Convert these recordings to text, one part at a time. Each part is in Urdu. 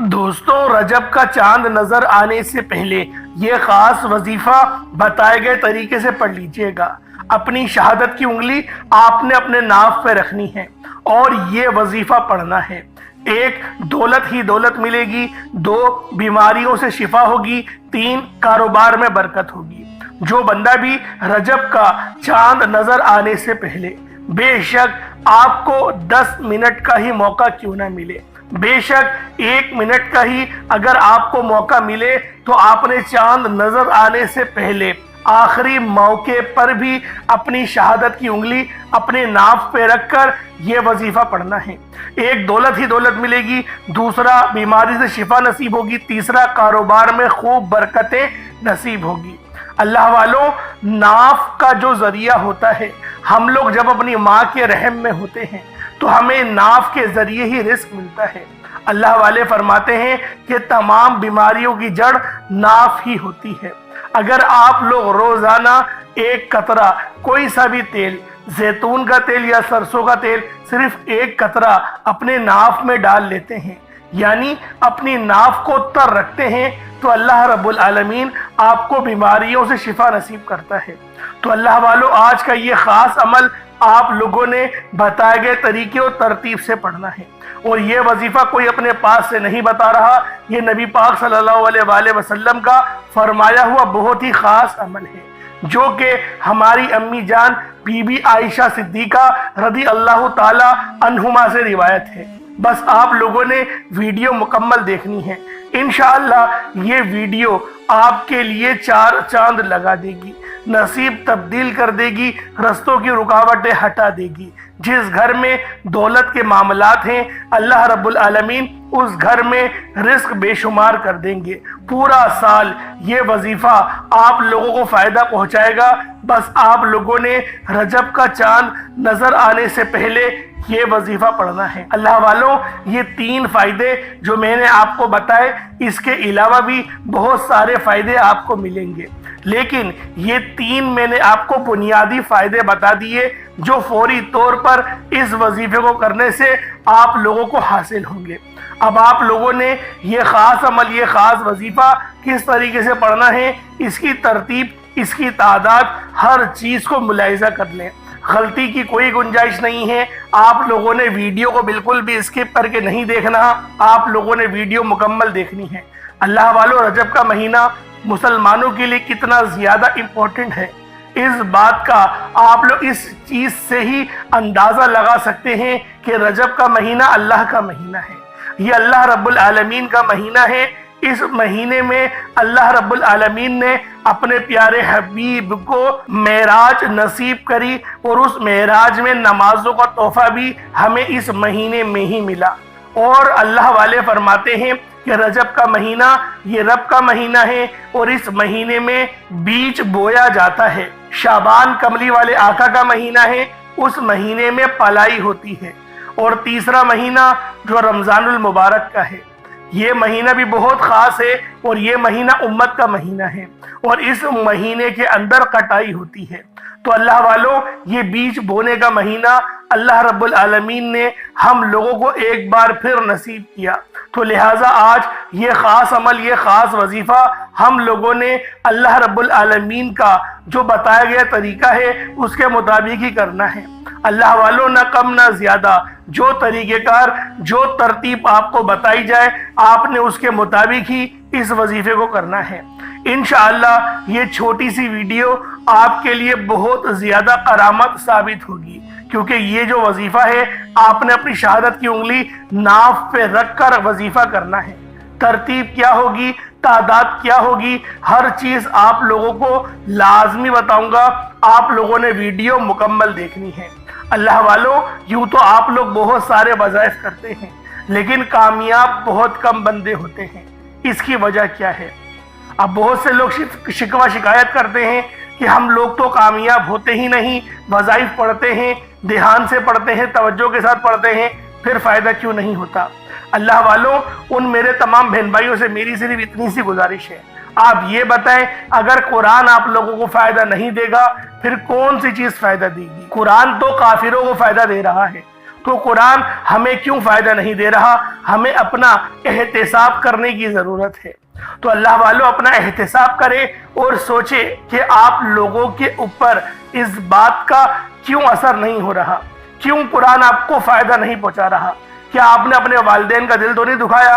دوستوں، رجب کا چاند نظر آنے سے پہلے یہ خاص وظیفہ بتائے گئے طریقے سے پڑھ لیجئے گا۔ اپنی شہادت کی انگلی آپ نے اپنے ناف پہ رکھنی ہے اور یہ وظیفہ پڑھنا ہے۔ 1 دولت ہی دولت ملے گی، 2 بیماریوں سے شفا ہوگی، 3 کاروبار میں برکت ہوگی۔ جو بندہ بھی رجب کا چاند نظر آنے سے پہلے بے شک آپ کو 10 منٹ کا ہی موقع کیوں نہ ملے، بے شک 1 منٹ کا ہی اگر آپ کو موقع ملے تو آپ نے چاند نظر آنے سے پہلے آخری موقع پر بھی اپنی شہادت کی انگلی اپنے ناف پہ رکھ کر یہ وظیفہ پڑھنا ہے۔ 1 دولت ہی دولت ملے گی، 2 بیماری سے شفا نصیب ہوگی، 3 کاروبار میں خوب برکتیں نصیب ہوگی۔ اللہ والوں، ناف کا جو ذریعہ ہوتا ہے، ہم لوگ جب اپنی ماں کے رحم میں ہوتے ہیں تو ہمیں ناف کے ذریعے ہی رزق ملتا ہے۔ اللہ والے فرماتے ہیں کہ تمام بیماریوں کی جڑ ناف ہی ہوتی ہے۔ اگر آپ لوگ روزانہ 1 قطرہ کوئی سا بھی تیل، زیتون کا تیل یا سرسوں کا تیل، صرف 1 قطرہ اپنے ناف میں ڈال لیتے ہیں، یعنی اپنی ناف کو تر رکھتے ہیں، تو اللہ رب العالمین آپ کو بیماریوں سے شفا نصیب کرتا ہے۔ تو اللہ والو، آج کا یہ خاص عمل آپ لوگوں نے بتائے گئے طریقے اور ترتیب سے پڑھنا ہے، اور یہ وظیفہ کوئی اپنے پاس سے نہیں بتا رہا، یہ نبی پاک صلی اللہ علیہ وآلہ وسلم کا فرمایا ہوا بہت ہی خاص عمل ہے، جو کہ ہماری امی جان بی بی عائشہ صدیقہ رضی اللہ تعالی عنہما سے روایت ہے۔ بس آپ لوگوں نے ویڈیو مکمل دیکھنی ہے، انشاءاللہ یہ ویڈیو آپ کے لیے 4 چاند لگا دے گی، نصیب تبدیل کر دے گی، رستوں کی رکاوٹیں ہٹا دے گی۔ جس گھر میں دولت کے معاملات ہیں، اللہ رب العالمین اس گھر میں رزق بے شمار کر دیں گے۔ پورا سال یہ وظیفہ آپ لوگوں کو فائدہ پہنچائے گا۔ بس آپ لوگوں نے رجب کا چاند نظر آنے سے پہلے یہ وظیفہ پڑھنا ہے۔ اللہ والوں، یہ 3 فائدے جو میں نے آپ کو بتائے، اس کے علاوہ بھی بہت سارے فائدے آپ کو ملیں گے، لیکن یہ 3 میں نے آپ کو بنیادی فائدے بتا دیے جو فوری طور پر اس وظیفے کو کرنے سے آپ لوگوں کو حاصل ہوں گے۔ اب آپ لوگوں نے یہ خاص عمل، یہ خاص وظیفہ کس طریقے سے پڑھنا ہے، اس کی ترتیب، اس کی تعداد، ہر چیز کو ملاحظہ کر لیں۔ غلطی کی کوئی گنجائش نہیں ہے۔ آپ لوگوں نے ویڈیو کو بالکل بھی اسکپ کر کے نہیں دیکھنا، آپ لوگوں نے ویڈیو مکمل دیکھنی ہے۔ اللہ والو، رجب کا مہینہ مسلمانوں کے لیے کتنا زیادہ امپورٹنٹ ہے، اس بات کا آپ لوگ اس چیز سے ہی اندازہ لگا سکتے ہیں کہ رجب کا مہینہ اللہ کا مہینہ ہے، یہ اللہ رب العالمین کا مہینہ ہے۔ اس مہینے میں اللہ رب العالمین نے اپنے پیارے حبیب کو معراج نصیب کری، اور اس معراج میں نمازوں کا تحفہ بھی ہمیں اس مہینے میں ہی ملا۔ اور اللہ والے فرماتے ہیں کہ رجب کا مہینہ یہ رب کا مہینہ ہے، اور اس مہینے میں بیج بویا جاتا ہے۔ شعبان کملی والے آقا کا مہینہ ہے، اس مہینے میں پلائی ہوتی ہے۔ اور تیسرا مہینہ جو رمضان المبارک کا ہے، یہ مہینہ بھی بہت خاص ہے، اور یہ مہینہ امت کا مہینہ ہے، اور اس مہینے کے اندر کٹائی ہوتی ہے۔ تو اللہ والوں، یہ بیج بونے کا مہینہ اللہ رب العالمین نے ہم لوگوں کو ایک بار پھر نصیب کیا، تو لہٰذا آج یہ خاص عمل، یہ خاص وظیفہ ہم لوگوں نے اللہ رب العالمین کا جو بتایا گیا طریقہ ہے اس کے مطابق ہی کرنا ہے۔ اللہ والوں، نہ کم نہ زیادہ، جو طریقہ کار، جو ترتیب آپ کو بتائی جائے، آپ نے اس کے مطابق ہی اس وظیفے کو کرنا ہے۔ انشاءاللہ یہ چھوٹی سی ویڈیو آپ کے لیے بہت زیادہ کرامت ثابت ہوگی، کیونکہ یہ جو وظیفہ ہے آپ نے اپنی شہادت کی انگلی ناف پہ رکھ کر وظیفہ کرنا ہے۔ ترتیب کیا ہوگی، تعداد کیا ہوگی، ہر چیز آپ لوگوں کو لازمی بتاؤں گا، آپ لوگوں نے ویڈیو مکمل دیکھنی ہے۔ اللہ والوں، یوں تو آپ لوگ بہت سارے وظائف کرتے ہیں، لیکن کامیاب بہت کم بندے ہوتے ہیں۔ اس کی وجہ کیا ہے؟ اب بہت سے لوگ شکوہ شکایت کرتے ہیں کہ ہم لوگ تو کامیاب ہوتے ہی نہیں، وظائف پڑھتے ہیں، دھیان سے پڑھتے ہیں، توجہ کے ساتھ پڑھتے ہیں، پھر فائدہ کیوں نہیں ہوتا؟ اللہ والوں، ان میرے تمام بہن بھائیوں سے میری صرف اتنی سی گزارش ہے، آپ یہ بتائیں، اگر قرآن آپ لوگوں کو فائدہ نہیں دے گا پھر کون سی چیز فائدہ دے گی؟ قرآن تو کافروں کو فائدہ دے رہا ہے، تو قرآن ہمیں کیوں فائدہ نہیں دے رہا؟ ہمیں اپنا احتساب کرنے کی ضرورت ہے۔ تو اللہ والوں اپنا احتساب کریں اور سوچیں کہ آپ لوگوں کے اوپر اس بات کا کیوں اثر نہیں ہو رہا، کیوں قرآن آپ کو فائدہ نہیں پہنچا رہا؟ کیا آپ نے اپنے والدین کا دل تو نہیں دکھایا؟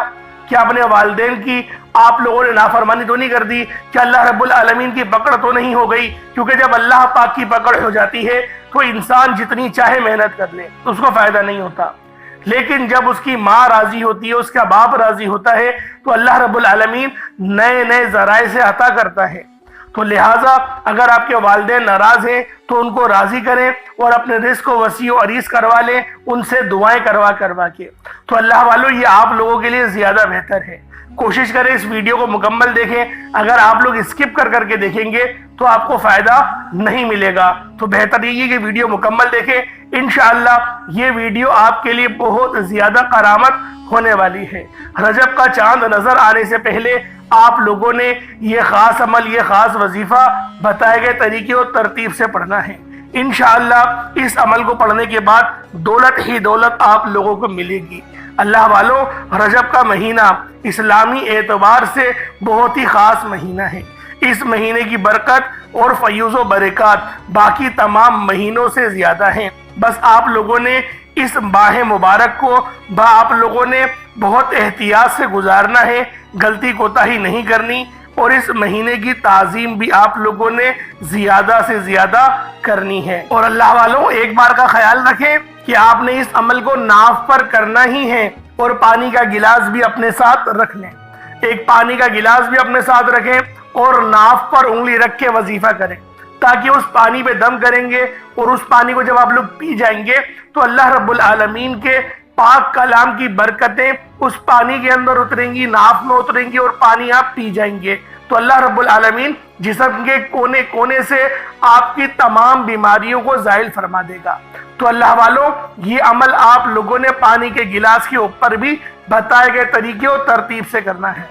کیا اپنے والدین کی آپ لوگوں نے نافرمانی تو نہیں کر دی؟ کیا اللہ رب العالمین کی پکڑ تو نہیں ہو گئی؟ کیونکہ جب اللہ پاک کی پکڑ ہو جاتی ہے تو انسان جتنی چاہے محنت کر لے اس کو فائدہ نہیں ہوتا، لیکن جب اس کی ماں راضی ہوتی ہے، اس کا باپ راضی ہوتا ہے تو اللہ رب العالمین نئے نئے ذرائع سے عطا کرتا ہے۔ تو لہٰذا اگر آپ کے والدین ناراض ہیں تو ان کو راضی کریں اور اپنے رزق کو وسیع و عریض کروا لیں، ان سے دعائیں کروا کے۔ تو اللہ والوں یہ آپ لوگوں کے لیے زیادہ بہتر ہے۔ کوشش کریں اس ویڈیو کو مکمل دیکھیں۔ اگر آپ لوگ اسکپ کر کے دیکھیں گے تو آپ کو فائدہ نہیں ملے گا، تو بہتر یہ ہے کہ ویڈیو مکمل دیکھیں۔ انشاءاللہ یہ ویڈیو آپ کے لیے بہت زیادہ کرامت ہونے والی ہے۔ رجب کا چاند نظر آنے سے پہلے آپ لوگوں نے یہ خاص عمل، یہ خاص وظیفہ بتائے گئے طریقے اور ترتیب سے پڑھنا ہے۔ انشاءاللہ اس عمل کو پڑھنے کے بعد دولت ہی دولت آپ لوگوں کو ملے گی۔ اللہ والوں رجب کا مہینہ اسلامی اعتبار سے بہت ہی خاص مہینہ ہے۔ اس مہینے کی برکت اور فیوز و برکات باقی تمام مہینوں سے زیادہ ہیں۔ بس آپ لوگوں نے اس ماہ مبارک کو آپ لوگوں نے بہت احتیاط سے گزارنا ہے، غلطی کوتاہی نہیں کرنی، اور اس مہینے کی تعظیم بھی آپ لوگوں نے زیادہ سے زیادہ کرنی ہے۔ اور اللہ والوں ایک بار کا خیال رکھیں کہ آپ نے اس عمل کو ناف پر کرنا ہی ہے، اور پانی کا گلاس بھی اپنے ساتھ رکھ لیں۔ ایک پانی کا گلاس بھی اپنے ساتھ رکھیں اور ناف پر انگلی رکھ کے وظیفہ کریں، تاکہ اس پانی پہ دم کریں گے اور اس پانی کو جب آپ لوگ پی جائیں گے تو اللہ رب العالمین کے پاک کلام کی برکتیں اس پانی کے اندر اتریں گی، ناف میں اتریں گی، اور پانی آپ پی جائیں گے تو اللہ رب العالمین جسم کے کونے کونے سے آپ کی تمام بیماریوں کو زائل فرما دے گا۔ تو اللہ والوں یہ عمل آپ لوگوں نے پانی کے گلاس کے اوپر بھی بتائے گئے طریقے اور ترتیب سے کرنا ہے،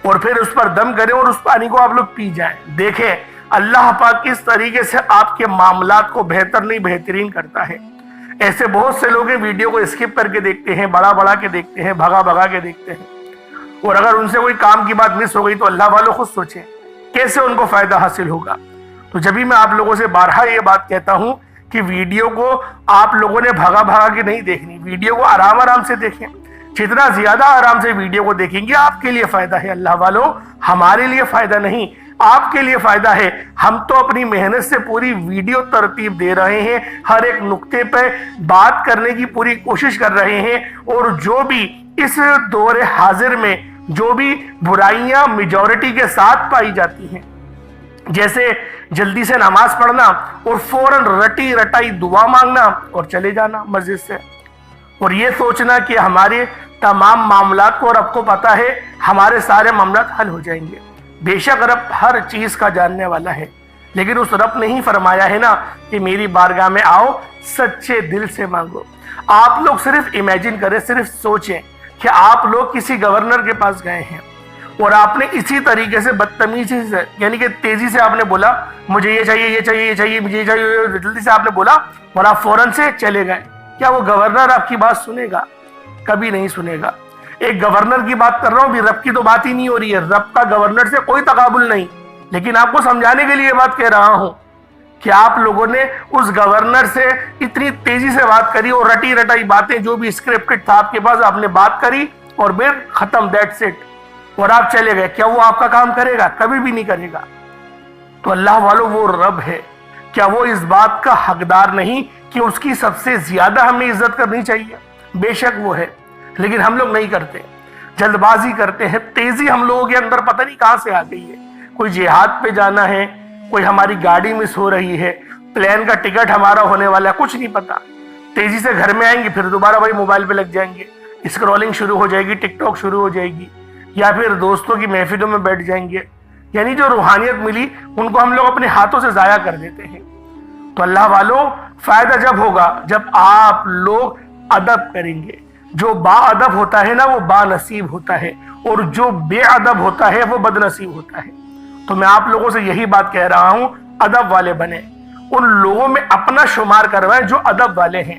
اور پھر اس پر دم کریں اور اس پانی کو آپ لوگ پی جائیں۔ دیکھیں اللہ پاک کس طریقے سے آپ کے معاملات کو بہتر نہیں بہترین کرتا ہے۔ ایسے بہت سے لوگ ویڈیو کو اسکپ کر کے دیکھتے ہیں، بڑا کے دیکھتے ہیں، بھگا کے دیکھتے ہیں، اور اگر ان سے کوئی کام کی بات مس ہو گئی تو اللہ والوں خود سوچیں کیسے ان کو فائدہ حاصل ہوگا۔ تو جب بھی میں آپ لوگوں سے بارہا یہ بات کہتا ہوں کہ ویڈیو کو آپ لوگوں نے بھگا کے نہیں دیکھنی، ویڈیو کو آرام سے دیکھیں۔ جتنا زیادہ آرام سے ویڈیو کو دیکھیں گے آپ کے لیے فائدہ ہے اللہ والوں، ہمارے لیے فائدہ نہیں، آپ کے لیے فائدہ ہے۔ ہم تو اپنی محنت سے پوری ویڈیو ترتیب دے رہے ہیں، ہر ایک نقطے پہ بات کرنے کی پوری کوشش کر رہے ہیں، اور جو بھی اس دور حاضر میں جو بھی برائیاں میجورٹی کے ساتھ پائی جاتی ہیں، جیسے جلدی سے نماز پڑھنا اور فوراً رٹی رٹائی دعا مانگنا اور چلے جانا مسجد سے، اور یہ سوچنا کہ ہمارے تمام معاملات کو رب کو پتہ ہے، ہمارے سارے معاملات حل ہو جائیں گے۔ بے شک رب ہر چیز کا جاننے والا ہے، لیکن اس رب نے ہی فرمایا ہے نا کہ میری بارگاہ میں آؤ سچے دل سے مانگو۔ آپ لوگ صرف امیجن کریں، صرف سوچیں کہ آپ لوگ کسی گورنر کے پاس گئے ہیں اور آپ نے اسی طریقے سے بدتمیزی سے، یعنی کہ تیزی سے آپ نے بولا مجھے یہ چاہیے یہ چاہیے یہ چاہیے مجھے یہ چاہیے، جلدی سے آپ نے بولا اور آپ فوراً سے چلے گئے، کیا وہ گورنر آپ کی بات سنے گا؟ کبھی نہیں سنے گا۔ ایک گورنر کی بات کر رہا ہوں، بھی رب کی تو بات ہی نہیں ہو رہی ہے، رب کا گورنر سے کوئی تقابل نہیں، لیکن آپ کو سمجھانے کے لیے یہ بات کہہ رہا ہوں کہ آپ لوگوں نے اس گورنر سے اتنی تیزی سے بات کری اور رٹی رٹائی باتیں جو بھی اسکرپٹڈ تھا آپ کے پاس آپ نے بات کری اور پھر ختم، دیٹس اٹ، اور آپ چلے گئے۔ کیا وہ آپ کا کام کرے گا؟ کبھی بھی نہیں کرے گا۔ تو اللہ والوں وہ رب ہے، کیا وہ اس بات کا حقدار نہیں کہ اس کی سب سے زیادہ ہمیں عزت کرنی چاہیے؟ بے شک وہ ہے، لیکن ہم لوگ نہیں کرتے، جلد بازی کرتے ہیں، تیزی ہم لوگوں کے اندر پتہ نہیں کہاں سے آ گئی ہے۔ کوئی جہاد پہ جانا ہے، کوئی ہماری گاڑی مس ہو رہی ہے، پلین کا ٹکٹ ہمارا ہونے والا ہے، کچھ نہیں پتا، تیزی سے گھر میں آئیں گے، پھر دوبارہ وہی موبائل پہ لگ جائیں گے، اسکرولنگ شروع ہو جائے گی، ٹک ٹاک شروع ہو جائے گی، یا پھر دوستوں کی محفلوں میں بیٹھ جائیں گے، یعنی جو روحانیت ملی ان کو ہم لوگ اپنے ہاتھوں سے ضائع کر دیتے ہیں۔ تو اللہ والوں فائدہ جب ہوگا جب آپ لوگ ادب کریں گے۔ جو با ادب ہوتا ہے نا وہ با نصیب ہوتا ہے، اور جو بے ادب ہوتا ہے وہ بد نصیب ہوتا ہے۔ تو میں آپ لوگوں سے یہی بات کہہ رہا ہوں، ادب والے بنیں، ان لوگوں میں اپنا شمار کروائیں جو ادب والے ہیں،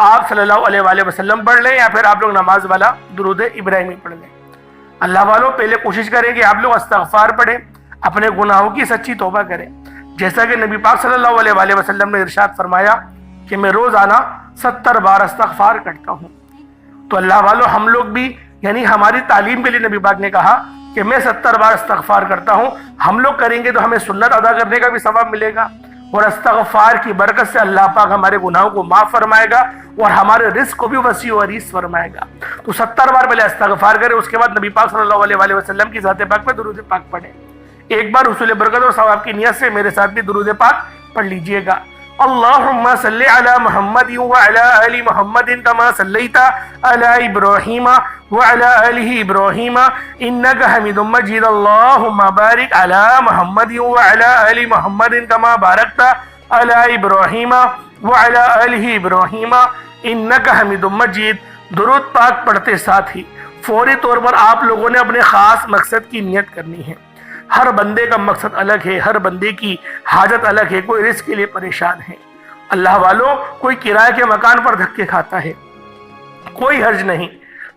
آپ صلی اللہ علیہ وآلہ وسلم پڑھ لیں یا پھر آپ لوگ نماز والا درود ابراہیمی پڑھ لیں۔ اللہ والوں پہلے کوشش کریں کہ آپ لوگ استغفار پڑھیں، اپنے گناہوں کی سچی توبہ کریں، جیسا کہ نبی پاک صلی اللہ علیہ وآلہ وسلم نے ارشاد فرمایا کہ میں روزانہ 70 بار استغفار کرتا ہوں۔ تو اللہ والوں ہم لوگ بھی، یعنی ہماری تعلیم کے لیے نبی پاک نے کہا کہ میں 70 بار استغفار کرتا ہوں، ہم لوگ کریں گے تو ہمیں سنت ادا کرنے کا بھی ثواب ملے گا، اور استغفار کی برکت سے اللہ پاک ہمارے گناہوں کو معاف فرمائے گا اور ہمارے رزق کو بھی وسیع و عریض فرمائے گا۔ تو 70 بار پہلے استغفار کریں، اس کے بعد نبی پاک صلی اللہ علیہ وآلہ وسلم کی ذات پاک پہ درود پاک پڑھیں۔ ایک بار حصول برکت اور ثواب کی نیت سے میرے ساتھ بھی درود پاک پڑھ لیجئے گا۔ اللہم صلی علی محمد وعلی آل محمد کما صلیت علی ابراہیم وعلی آل ابراہیم انک حمید مجید۔ اللہم بارک علی محمد وعلی آل محمد کما بارکت علی ابراہیم وعلی آل ابراہیم انک حمید مجید۔ درود پاک پڑھتے ساتھ ہی فوری طور پر آپ لوگوں نے اپنے خاص مقصد کی نیت کرنی ہے۔ ہر بندے کا مقصد الگ ہے، ہر بندے کی حاجت الگ ہے، کوئی رزق کے لیے پریشان ہے۔ اللہ والوں کوئی کرائے کے مکان پر دھکے کھاتا ہے، کوئی حرج نہیں،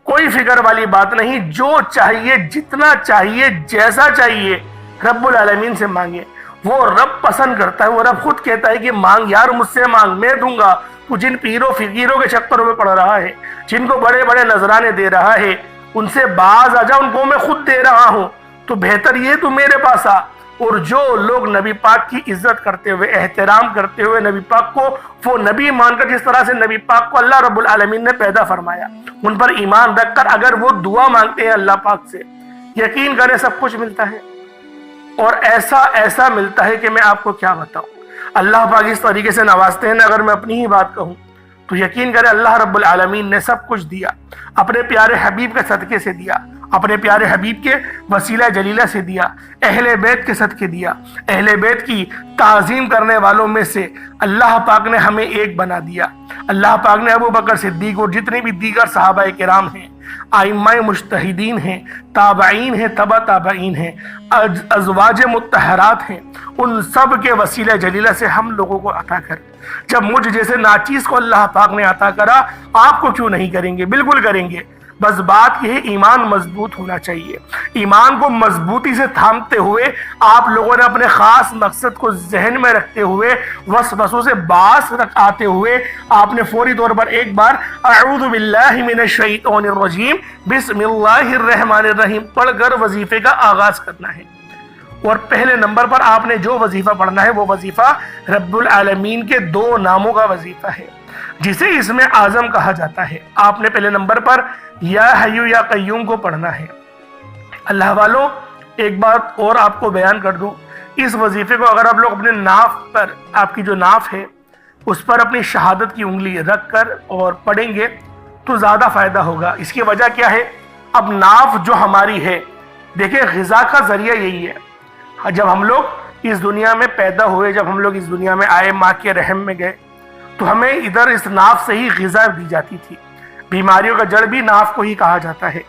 کوئی فکر والی بات نہیں، جو چاہیے جتنا چاہیے جیسا چاہیے رب العالمین سے مانگے۔ وہ رب پسند کرتا ہے، وہ رب خود کہتا ہے کہ مانگ یار مجھ سے مانگ، میں دوں گا۔ تو جن پیروں فقیروں کے چکروں میں پڑ رہا ہے، جن کو بڑے بڑے نذرانے دے رہا ہے، ان سے باز آ جا، ان کو میں خود دے رہا ہوں۔ تو بہتر یہ تو میرے پاس آ۔ اور جو لوگ نبی پاک کی عزت کرتے ہوئے، احترام کرتے ہوئے نبی پاک کو وہ نبی مان کر، جس طرح سے نبی پاک کو اللہ رب العالمین نے پیدا فرمایا، ان پر ایمان رکھ کر اگر وہ دعا مانگتے ہیں اللہ پاک سے، یقین کریں سب کچھ ملتا ہے، اور ایسا ملتا ہے کہ میں آپ کو کیا بتاؤں۔ اللہ پاک اس طریقے سے نوازتے ہیں نا، اگر میں اپنی ہی بات کہوں تو یقین کریں اللہ رب العالمین نے سب کچھ دیا، اپنے پیارے حبیب کے صدقے سے دیا، اپنے پیارے حبیب کے وسیلہ جلیلہ سے دیا، اہل بیت کے صدقے دیا، اہل بیت کی تعظیم کرنے والوں میں سے اللہ پاک نے ہمیں ایک بنا دیا۔ اللہ پاک نے ابو بکر صدیق اور جتنے بھی دیگر صحابہ کرام ہیں، ائمہ مجتہدین ہیں، تابعین ہیں، تبع تابعین ہیں، ازواج مطہرات ہیں، ان سب کے وسیلہ جلیلہ سے ہم لوگوں کو عطا کر۔ جب مجھ جیسے ناچیز کو اللہ پاک نے عطا کرا، آپ کو کیوں نہیں کریں گے؟ بالکل کریں گے۔ بس بات یہ ایمان مضبوط ہونا چاہیے۔ ایمان کو مضبوطی سے تھامتے ہوئے آپ لوگوں نے اپنے خاص مقصد کو ذہن میں رکھتے ہوئے، وسوسوں سے باز آتے ہوئے، آپ نے فوری طور پر ایک بار اعوذ باللہ من الشیطان الرجیم بسم اللہ الرحمن الرحیم پڑھ کر وظیفے کا آغاز کرنا ہے۔ اور پہلے نمبر پر آپ نے جو وظیفہ پڑھنا ہے وہ وظیفہ رب العالمین کے 2 ناموں کا وظیفہ ہے، جسے اسم اعظم کہا جاتا ہے۔ آپ نے پہلے نمبر پر یا حیو یا قیوم کو پڑھنا ہے۔ اللہ والوں ایک بات اور آپ کو بیان کر دوں، اس وظیفے کو اگر آپ لوگ اپنے ناف پر، آپ کی جو ناف ہے اس پر اپنی شہادت کی انگلی رکھ کر اور پڑھیں گے تو زیادہ فائدہ ہوگا۔ اس کی وجہ کیا ہے؟ اب ناف جو ہماری ہے، دیکھیں غذا کا ذریعہ یہی ہے۔ جب ہم لوگ اس دنیا میں پیدا ہوئے، جب ہم لوگ اس دنیا میں آئے، ماں کے رحم میں گئے، تو ہمیں ادھر اس ناف سے ہی غذا دی جاتی تھی۔ بیماریوں کا جڑ بھی ناف کو ہی کہا جاتا ہے۔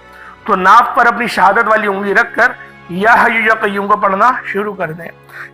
تو ناف پر اپنی شہادت والی انگلی رکھ کر یا حیو یا قیوم کو پڑھنا شروع کر دیں۔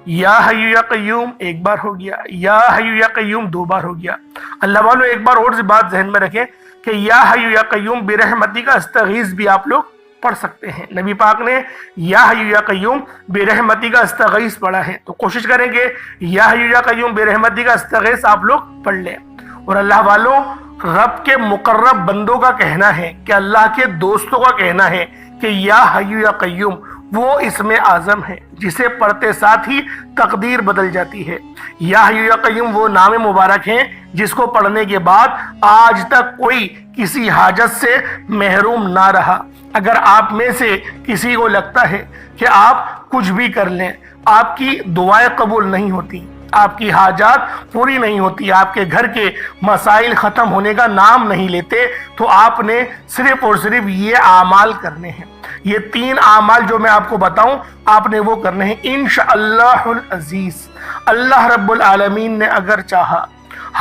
یا حیو یا قیوم ایک بار ہو گیا، یا حیو یا قیوم 2 بار ہو گیا۔ اللہ والوں ایک بار اور بات ذہن میں رکھیں کہ یا حیو یا قیوم برحمتی کا استغیث بھی آپ لوگ پڑھ سکتے ہیں۔ نبی پاک نے یا حیو یا قیوم برحمتی کا استغیث پڑھا ہے، تو کوشش کریں کہ یا حیو یا قیوم برحمتی کا استغیث آپ لوگ پڑھ لیں۔ اور اللہ والوں رب کے مقرب بندوں کا کہنا ہے کہ اللہ کے دوستوں کا کہنا ہے کہ یا حیو یا قیوم وہ اسم اعظم ہے جسے پڑھتے ساتھ ہی تقدیر بدل جاتی ہے۔ یا حیو یا قیوم وہ نام مبارک ہیں جس کو پڑھنے کے بعد آج تک کوئی کسی حاجت سے محروم نہ رہا۔ اگر آپ میں سے کسی کو لگتا ہے کہ آپ کچھ بھی کر لیں، آپ کی دعائیں قبول نہیں ہوتی، آپ کی حاجات پوری نہیں ہوتی، آپ کے گھر کے مسائل ختم ہونے کا نام نہیں لیتے، تو آپ نے صرف اور صرف یہ اعمال کرنے ہیں۔ یہ 3 اعمال جو میں آپ کو بتاؤں، آپ نے وہ کرنے ہیں انشاءاللہ العزیز۔ اللہ رب العالمین نے اگر چاہا،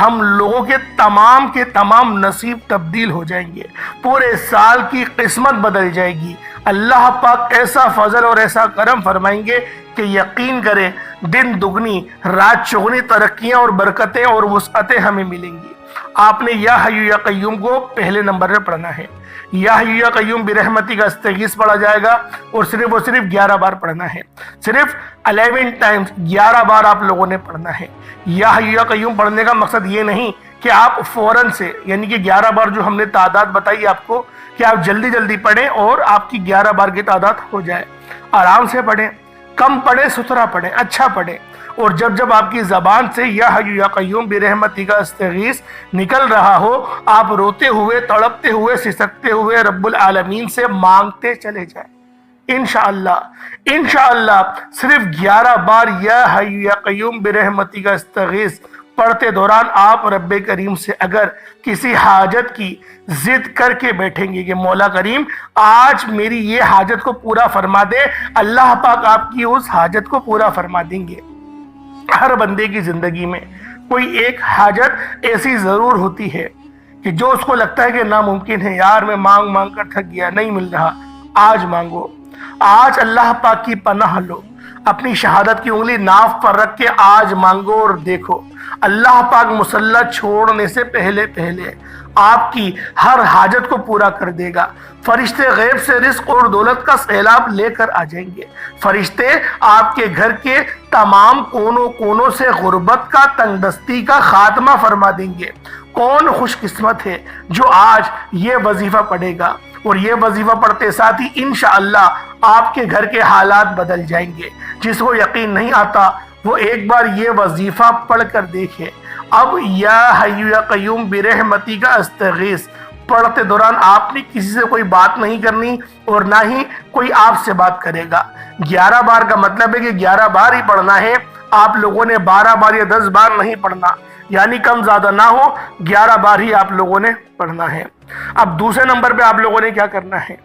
ہم لوگوں کے تمام نصیب تبدیل ہو جائیں گے، پورے سال کی قسمت بدل جائے گی۔ اللہ پاک ایسا فضل اور ایسا کرم فرمائیں گے کہ یقین کریں دن دگنی رات چگنی ترقیاں اور برکتیں اور وسعتیں ہمیں ملیں گی۔ آپ نے یا حی یا قیوم کو پہلے نمبر پہ پڑھنا ہے. یا حی یا قیوم برحمتی کا استغیث پڑھا جائے گا اور صرف 11 بار پڑھنا ہے. صرف 11 ٹائمز 11 بار آپ لوگوں نے پڑھنا ہے. یا حی یا قیوم پڑھنے کا مقصد یہ نہیں کہ آپ فوراً سے، یعنی کہ 11 بار جو ہم نے تعداد بتائی آپ کو، کہ آپ جلدی جلدی پڑھیں اور آپ کی 11 بار کی تعداد ہو جائے. آرام سے پڑھیں، کم پڑھیں، ستھرا پڑھیں، اچھا پڑھیں. اور جب آپ کی زبان سے یا حی یا قیوم برحمتی کا استغیث نکل رہا ہو، آپ روتے ہوئے، تڑپتے ہوئے، سسکتے ہوئے رب العالمین سے مانگتے چلے جائیں. انشاءاللہ صرف 11 بار یا حی یا قیوم برحمتی کا استغیث پڑھتے دوران آپ رب کریم سے اگر کسی حاجت کی ضد کر کے بیٹھیں گے کہ مولا کریم آج میری یہ حاجت کو پورا فرما دے، اللہ پاک آپ کی اس حاجت کو پورا فرما دیں گے. ہر بندے کی زندگی میں کوئی ایک حاجت ایسی ضرور ہوتی ہے کہ جو اس کو لگتا ہے کہ ناممکن ہے، یار میں مانگ مانگ کر تھک گیا، نہیں مل رہا. آج مانگو، آج اللہ پاک کی پناہ لو، اپنی شہادت کی انگلی ناف پر رکھ کے آج مانگو اور دیکھو اللہ پاک مسلح چھوڑنے سے پہلے آپ کی ہر حاجت کو پورا کر دے گا. فرشتے غیب سے رزق اور دولت کا سیلاب لے کر آ جائیں گے. فرشتے آپ کے گھر کے تمام کونوں سے غربت کا، تنگ دستی کا خاتمہ فرما دیں گے. کون خوش قسمت ہے جو آج یہ وظیفہ پڑھے گا، اور یہ وظیفہ پڑھتے ساتھ ہی انشاءاللہ آپ کے گھر کے حالات بدل جائیں گے. جس کو یقین نہیں آتا وہ ایک بار یہ وظیفہ پڑھ کر دیکھے. اب یا حی یا قیوم برحمتی کا استغیث پڑھتے دوران آپ نے کسی سے کوئی بات نہیں کرنی اور نہ ہی کوئی آپ سے بات کرے گا. 11 بار کا مطلب ہے کہ 11 بار ہی پڑھنا ہے. آپ لوگوں نے 12 بار یا 10 بار نہیں پڑھنا، یعنی کم زیادہ نہ ہو، 11 بار ہی آپ لوگوں نے پڑھنا ہے. اب دوسرے نمبر پہ آپ لوگوں نے کیا کرنا ہے؟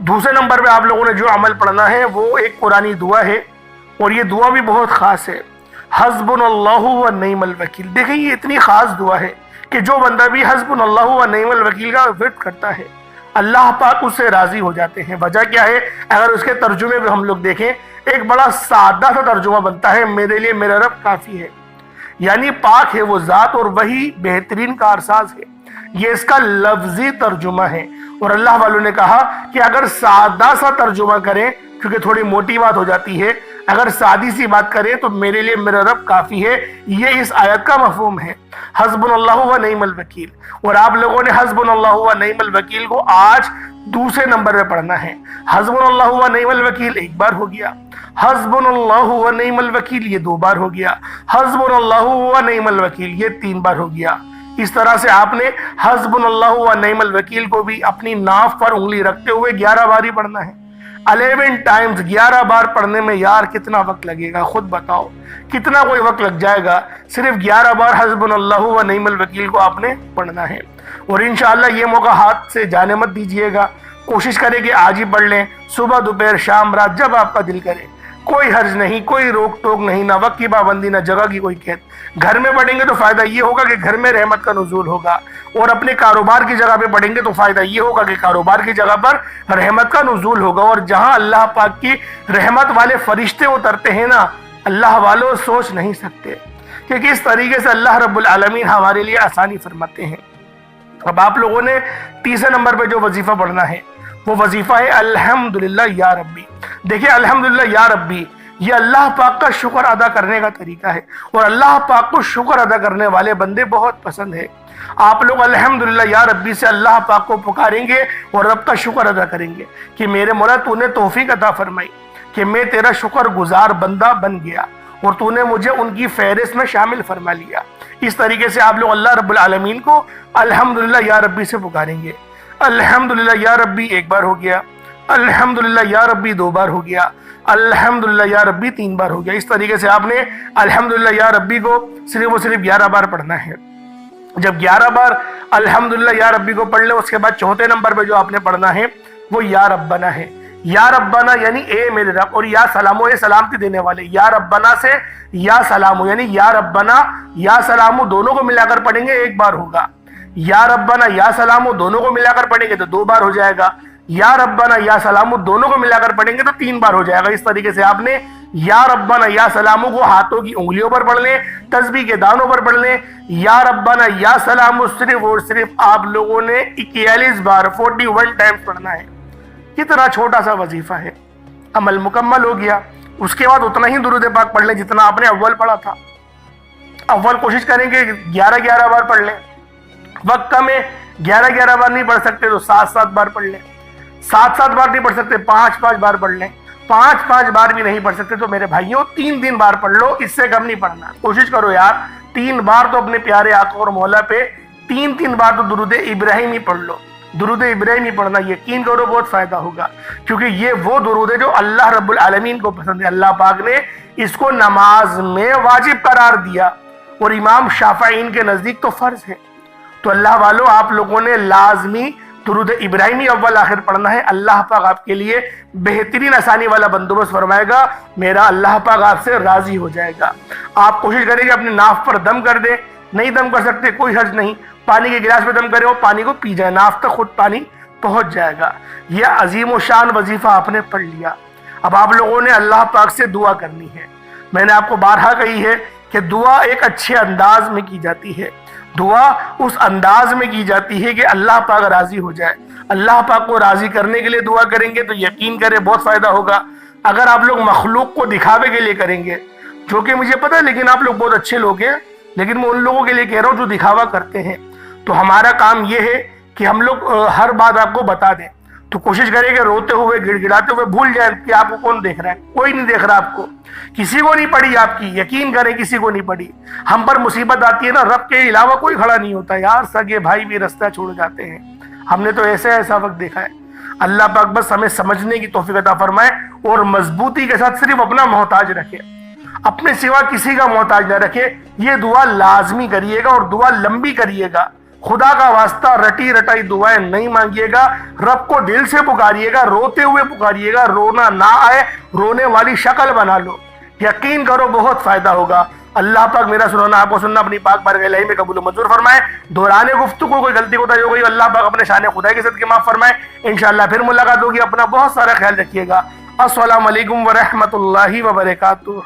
دوسرے نمبر پہ آپ لوگوں نے جو عمل پڑھنا ہے وہ ایک قرآنی دعا ہے، اور یہ دعا بھی بہت خاص ہے. حسبنا اللہ و نعم الوکیل. دیکھیں یہ اتنی خاص دعا ہے کہ جو بندہ بھی حسبنا اللہ و نعم الوکیل کا ورد کرتا ہے اللہ پاک اس سے راضی ہو جاتے ہیں. وجہ کیا ہے؟ اگر اس کے ترجمے پہ ہم لوگ دیکھیں، ایک بڑا سادہ سا ترجمہ بنتا ہے، میرے لیے میرا رب کافی ہے. یعنی پاک ہے وہ ذات اور وہی بہترین کارساز ہے. یہ اس کا لفظی ترجمہ ہے. اور اللہ والوں نے کہا کہ اگر سادہ سا ترجمہ کریں، کیونکہ تھوڑی موٹی بات ہو جاتی ہے، اگر سادی سی بات کریں تو میرے لیے میرا رب کافی ہے، یہ اس آیت کا مفہوم ہے. حسبنا اللہ و نعم الوکیل. اور آپ لوگوں نے حسبنا اللہ و نعم الوکیل کو آج دوسرے نمبر پہ پڑھنا ہے. حسبنا اللہ و نعم الوکیل ایک بار ہو گیا، حسبنا اللہ و نعم الوکیل یہ 2 بار ہو گیا، حسبنا اللہ و نعم الوکیل یہ 3 بار ہو گیا. اس طرح سے آپ نے حسبنا اللہ و نعم الوکیل کو بھی اپنی ناف پر انگلی رکھتے ہوئے 11 بار ہی پڑھنا ہے. 11 ٹائمز 11 بار پڑھنے میں یار کتنا وقت لگے گا؟ خود بتاؤ کتنا کوئی وقت لگ جائے گا؟ صرف 11 بار حسبنا اللہ و نعم الوکیل کو آپ نے پڑھنا ہے. اور انشاءاللہ یہ موقع ہاتھ سے جانے مت دیجئے گا. کوشش کریں کہ آج ہی پڑھ لیں، صبح دوپہر شام رات جب آپ کا دل کرے. کوئی حرج نہیں، کوئی روک ٹوک نہیں، نہ وقت کی پابندی، نہ جگہ کی کوئی قید. گھر میں پڑھیں گے تو فائدہ یہ ہوگا کہ گھر میں رحمت کا نزول ہوگا، اور اپنے کاروبار کی جگہ پہ پڑھیں گے تو فائدہ یہ ہوگا کہ کاروبار کی جگہ پر رحمت کا نزول ہوگا. اور جہاں اللہ پاک کی رحمت والے فرشتے اترتے ہیں نا، اللہ والوں سوچ نہیں سکتے کہ کس طریقے سے اللہ رب العالمین ہمارے لیے آسانی فرماتے ہیں. اب آپ لوگوں نے تیسرے نمبر پہ جو وظیفہ پڑھنا ہے وہ وظیفہ ہے الحمدللہ یا ربی. دیکھیں الحمدللہ یا ربی یہ اللہ پاک کا شکر ادا کرنے کا طریقہ ہے، اور اللہ پاک کو شکر ادا کرنے والے بندے بہت پسند ہے. آپ لوگ الحمدللہ یا ربی سے اللہ پاک کو پکاریں گے اور رب کا شکر ادا کریں گے کہ میرے مولا تو نے توفیق عطا فرمائی کہ میں تیرا شکر گزار بندہ بن گیا، اور تو نے مجھے ان کی فہرست میں شامل فرما لیا. اس طریقے سے آپ لوگ اللہ رب العالمین کو الحمدللہ یا ربی سے پکاریں گے. الحمدللہ یا ربی ایک بار ہو گیا، الحمدللہ یا ربی 2 بار ہو گیا، الحمدللہ یا ربی 3 بار ہو گیا. اس طریقے سے آپ نے الحمدللہ یا ربی کو صرف 11 بار پڑھنا ہے. جب 11 بار الحمدللہ یا ربی کو پڑھ لیں، اس کے بعد چوتھے نمبر پہ جو آپ نے پڑھنا ہے وہ یا ربنا ہے. یا ربنا یعنی اے میرے رب، اور یا سلامو یہ سلامتی دینے والے. یا ربنا سے یا سلامو یعنی یا ربنا یا سلامو دونوں کو ملا کر پڑھیں گے 1 بار ہوگا. یا ربنا یا سلامو دونوں کو ملا کر پڑھیں گے تو 2 بار ہو جائے گا. یا ربنا یا سلامو دونوں کو ملا کر پڑھیں گے تو 3 بار ہو جائے گا. اس طریقے سے آپ نے یا ربنا یا سلامو کو ہاتھوں کی انگلیوں پر پڑھ لیں، تسبیح کے دانوں پر پڑھ لیں۔ یا ربنا یا سلامو صرف اور صرف آپ لوگوں نے 41 بار 41 ٹائمز پڑھنا ہے۔ کتنا چھوٹا سا وظیفہ ہے، عمل مکمل ہو گیا۔ اس کے بعد اتنا ہی درود پاک پڑھ لیں جتنا آپ نے اول پڑھا تھا۔ اول کوشش کریں کہ 11 بار پڑھ لیں، وقت کم ہے 11 بار نہیں پڑھ سکتے تو 7 بار پڑھ لیں، 7 بار نہیں پڑھ سکتے 5 بار پڑھ لیں، 5 بار بھی نہیں پڑھ سکتے تو میرے بھائیوں 3 بار پڑھ لو، اس سے کم نہیں پڑھنا۔ کوشش کرو یار 3 بار تو اپنے پیارے آقا اور مولا پہ 3 بار تو درود ابراہیمی پڑھ لو، درود ابراہیمی پڑھنا، یقین کرو بہت فائدہ ہوگا، کیونکہ یہ وہ درود ہے جو اللہ رب العالمین کو پسند ہے۔ اللہ پاک نے اس کو نماز میں واجب قرار دیا اور امام شافعین کے نزدیک تو فرض ہے۔ تو اللہ والو آپ لوگوں نے لازمی درود ابراہیمی اول آخر پڑھنا ہے۔ اللہ پاک آپ کے لیے بہترین آسانی والا بندوبست فرمائے گا، میرا اللہ پاک آپ سے راضی ہو جائے گا۔ آپ کوشش کریں کہ اپنے ناف پر دم کر دیں، نہیں دم کر سکتے کوئی حرج نہیں، پانی کے گلاس پہ دم کرے اور پانی کو پی جائے، ناف تک خود پانی پہنچ جائے گا۔ یہ عظیم و شان وظیفہ آپ نے پڑھ لیا۔ اب آپ لوگوں نے اللہ پاک سے دعا کرنی ہے۔ میں نے آپ کو بارہا کہی ہے کہ دعا ایک اچھے انداز میں کی جاتی ہے، دعا اس انداز میں کی جاتی ہے کہ اللہ پاک راضی ہو جائے۔ اللہ پاک کو راضی کرنے کے لیے دعا کریں گے تو یقین کریں بہت فائدہ ہوگا۔ اگر آپ لوگ مخلوق کو دکھاوے کے لیے کریں گے، جو کہ مجھے پتہ ہے لیکن آپ لوگ بہت اچھے لوگ ہیں، لیکن میں ان لوگوں کے لیے کہہ رہا ہوں جو دکھاوا کرتے ہیں، تو ہمارا کام یہ ہے کہ ہم لوگ ہر بات آپ کو بتا دیں۔ تو کوشش کریں کہ روتے ہوئے گڑ گڑاتے ہوئے بھول جائیں کہ آپ کو کون دیکھ رہا ہے، کوئی نہیں دیکھ رہا آپ کو، کسی کو نہیں پڑی آپ کی، یقین کریں کسی کو نہیں پڑی۔ ہم پر مصیبت آتی ہے نا، رب کے علاوہ کوئی کھڑا نہیں ہوتا یار، سگے بھائی بھی رستہ چھوڑ جاتے ہیں، ہم نے تو ایسا وقت دیکھا ہے۔ اللہ پاک بس ہمیں سمجھنے کی توفیق عطا فرمائے اور مضبوطی کے ساتھ صرف اپنا محتاج رکھے، اپنے سوا کسی کا محتاج نہ رکھے۔ یہ دعا لازمی کریے گا اور دعا لمبی کریے گا، خدا کا واسطہ رٹی رٹائی دعائیں نہیں مانگیے گا، رب کو دل سے پکاریے گا، روتے ہوئے پکاریے گا، رونا نہ آئے، رونے والی شکل بنا لو، یقین کرو بہت فائدہ ہوگا۔ اللہ پاک میرا سننا آپ کو سننا اپنی پاک بارگاہ الہی میں قبول و منظور فرمائے۔ دوران گفتگو کوئی غلطی کوتاہی ہو گئی اللہ پاک اپنے شان خدا کے صدقے معاف فرمائے۔ انشاءاللہ پھر ملاقات ہوگی، اپنا بہت سارا خیال رکھیے گا۔ السلام علیکم ورحمۃ اللہ وبرکاتہ۔